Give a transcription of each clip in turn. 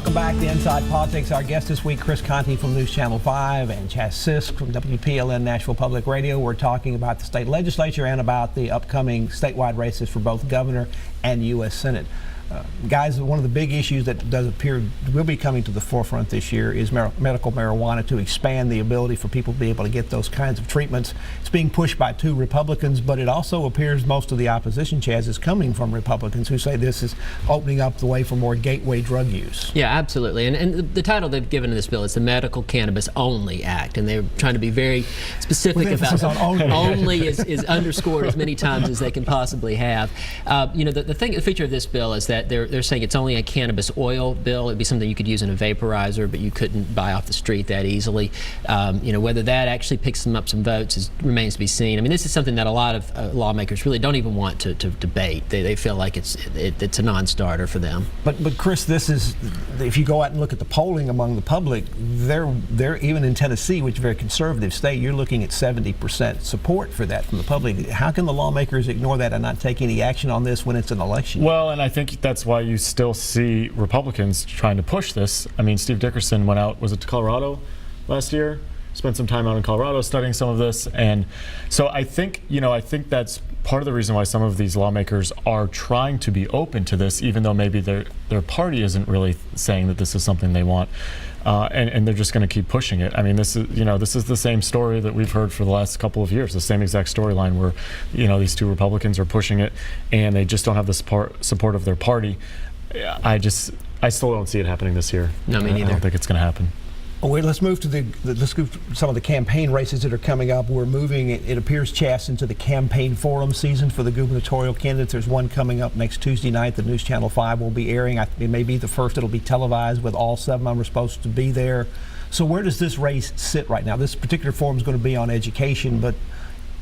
Welcome back to Inside Politics. Our guest this week, Chris Conte from NewsChannel 5 and Chaz Sisk from WPLN Nashville Public Radio. We're talking about the state legislature and about the upcoming statewide races for both governor and U.S. Senate. Guys, one of the big issues that does appear will be coming to the forefront this year is medical marijuana, to expand the ability for people to be able to get those kinds of treatments. It's being pushed by 2 Republicans, but it also appears most of the opposition, Chaz, is coming from Republicans who say this is opening up the way for more gateway drug use. Yeah, absolutely. And the title they've given to this bill is the Medical Cannabis Only Act, and they're trying to be very specific about only is underscored as many times as they can possibly have. The feature of this bill is that they're saying it's only a cannabis oil bill. It'd be something you could use in a vaporizer, but you couldn't buy off the street that easily. Whether that actually picks them up some votes remains to be seen. I mean, this is something that a lot of lawmakers really don't even want to debate. They feel like it's a non-starter for them. But Chris, this is, if you go out and look at the polling among the public, they're even in Tennessee, which is a very conservative state, you're looking at 70% support for that from the public. How can the lawmakers ignore that and not take any action on this when it's an election? Well, and I think that's why you still see Republicans trying to push this. I mean, Steve Dickerson went out, was it to Colorado last year? Spent some time out in Colorado studying some of this. And so I think that's part of the reason why some of these lawmakers are trying to be open to this, even though maybe their party isn't really saying that this is something they want. And they're just going to keep pushing it. I mean, this is the same story that we've heard for the last couple of years, the same exact storyline where, these 2 Republicans are pushing it and they just don't have the support of their party. I still don't see it happening this year. No, me neither. I don't think it's going to happen. Well, let's move to some of the campaign races that are coming up. We're moving, it appears, Chas, into the campaign forum season for the gubernatorial candidates. There's one coming up next Tuesday night that NewsChannel 5 will be airing. It may be the first it'll be televised with all 7 of them are supposed to be there. So where does this race sit right now? This particular forum is going to be on education, but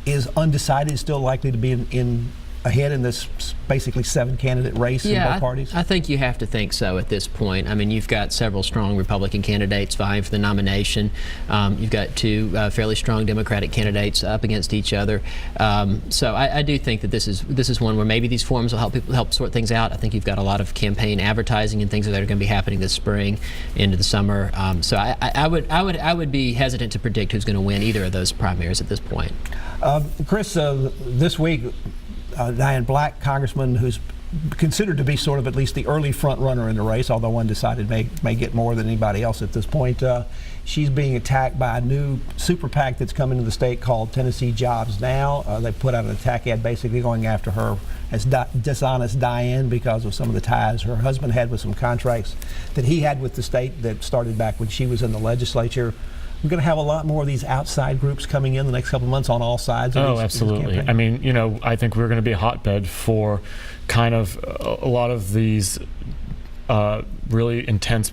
is undecided still likely to be in ahead in this basically 7-candidate race in both parties? I think you have to think so at this point. I mean, you've got several strong Republican candidates vying for the nomination. You've got 2 fairly strong Democratic candidates up against each other. So I do think that this is one where maybe these forums will help sort things out. I think you've got a lot of campaign advertising and things that are going to be happening this spring into the summer. So I would be hesitant to predict who's going to win either of those primaries at this point. Chris, this week, Diane Black, congressman who's considered to be sort of at least the early front runner in the race, although undecided may get more than anybody else at this point. She's being attacked by a new super PAC that's come into the state called Tennessee Jobs Now. They put out an attack ad basically going after her as dishonest Diane because of some of the ties her husband had with some contracts that he had with the state that started back when she was in the legislature. We're going to have a lot more of these outside groups coming in the next couple of months on all sides of these absolutely. I mean, I think we're going to be a hotbed for kind of a lot of these really intense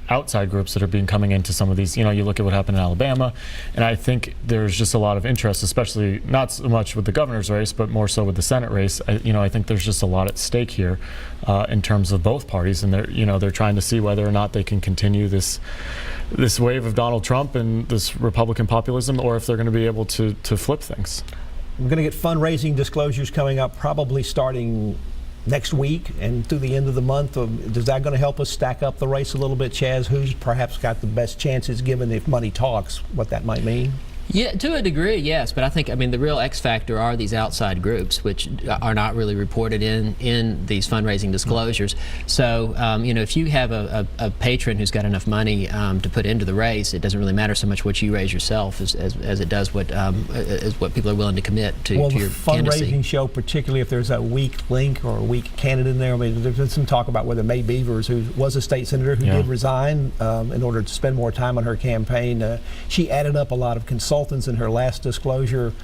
outside groups that are coming into some of these. You look at what happened in Alabama, and I think there's just a lot of interest, especially not so much with the governor's race, but more so with the Senate race. I think there's just a lot at stake here in terms of both parties, and they're trying to see whether or not they can continue this wave of Donald Trump and this Republican populism, or if they're going to be able to flip things. We're going to get fundraising disclosures coming up probably starting next week and through the end of the month. Is that going to help us stack up the race a little bit, Chaz? Who's perhaps got the best chances, given if money talks, what that might mean? Yeah, to a degree, yes. But I think, the real X factor are these outside groups, which are not really reported in these fundraising disclosures. So, if you have a patron who's got enough money to put into the race, it doesn't really matter so much what you raise yourself as it does what people are willing to commit to your candidacy. Well, the fundraising show, particularly if there's a weak link or a weak candidate in there. There's been some talk about whether May Beavers, who was a state senator who did resign in order to spend more time on her campaign, she added up a lot of consultants in her last disclosure.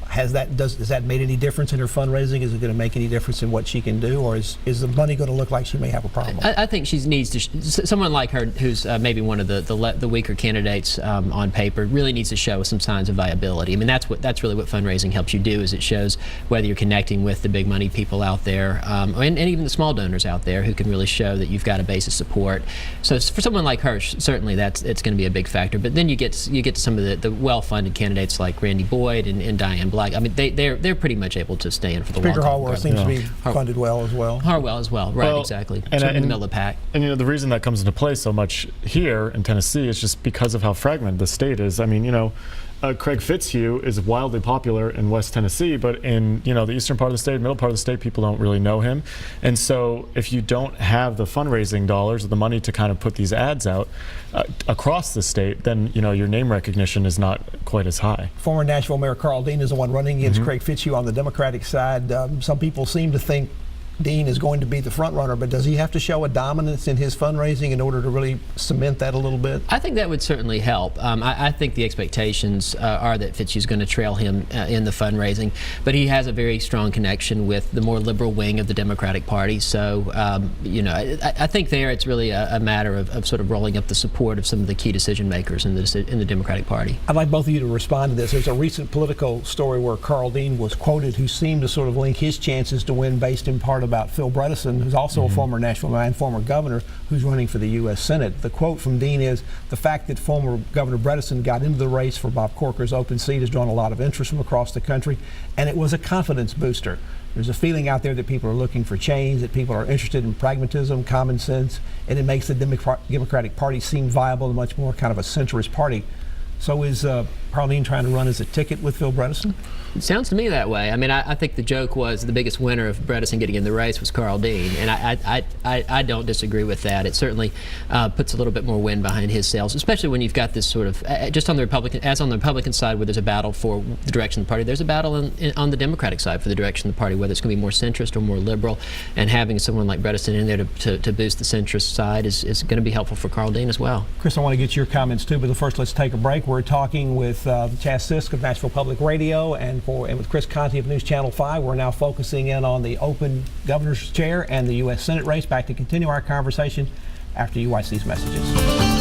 Has that made any difference in her fundraising? Is it going to make any difference in what she can do, or is the money going to look like she may have a problem? I think she needs to. Someone like her, who's maybe one of the weaker candidates on paper, really needs to show some signs of viability. That's really what fundraising helps you do. Is it shows whether you're connecting with the big money people out there, and even the small donors out there who can really show that you've got a base of support. So for someone like her, certainly it's going to be a big factor. But then you get to some of the well-funded candidates like Randy Boyd and Diane Black, like, I mean, they're pretty much able to stand for the long Speaker term. Harwell seems to be funded well as well. Harwell as well, right? Well, Exactly. and Sort of in the middle of the pack. And the reason that comes into play so much here in Tennessee is just because of how fragmented the state is. I mean, Craig Fitzhugh is wildly popular in West Tennessee, but in the eastern part of the state, middle part of the state, people don't really know him. And so if you don't have the fundraising dollars or the money to kind of put these ads out across the state, then your name recognition is not quite as high. Former Nashville Mayor Carl Dean is the one running against Craig Fitzhugh on the Democratic side. Some people seem to think Dean is going to be the front runner, but does he have to show a dominance in his fundraising in order to really cement that a little bit? I think that would certainly help. I think the expectations are that Fitzhugh's going to trail him in the fundraising, but he has a very strong connection with the more liberal wing of the Democratic Party. So, I think there it's really a matter of sort of rolling up the support of some of the key decision makers in the Democratic Party. I'd like both of you to respond to this. There's a recent political story where Carl Dean was quoted, who seemed to sort of link his chances to win based in part about Phil Bredesen, who's also a former Nashville man, former governor, who's running for the U.S. Senate. The quote from Dean is, "The fact that former Governor Bredesen got into the race for Bob Corker's open seat has drawn a lot of interest from across the country, and it was a confidence booster." There's a feeling out there that people are looking for change, that people are interested in pragmatism, common sense, and it makes the Democratic Party seem viable and much more kind of a centrist party. So is Carl Dean trying to run as a ticket with Phil Bredesen? It sounds to me that way. I mean, I think the joke was the biggest winner of Bredesen getting in the race was Carl Dean, and I don't disagree with that. It certainly puts a little bit more wind behind his sails, especially when you've got this sort of, just on the Republican side where there's a battle for the direction of the party, there's a battle on the Democratic side for the direction of the party, whether it's going to be more centrist or more liberal, and having someone like Bredesen in there to boost the centrist side is going to be helpful for Carl Dean as well. Chris, I want to get your comments too, but first let's take a break. We're talking with Chas Sisk of Nashville Public Radio and with Chris Conti of NewsChannel 5. We're now focusing in on the open governor's chair and the U.S. Senate race. Back to continue our conversation after you watch these messages.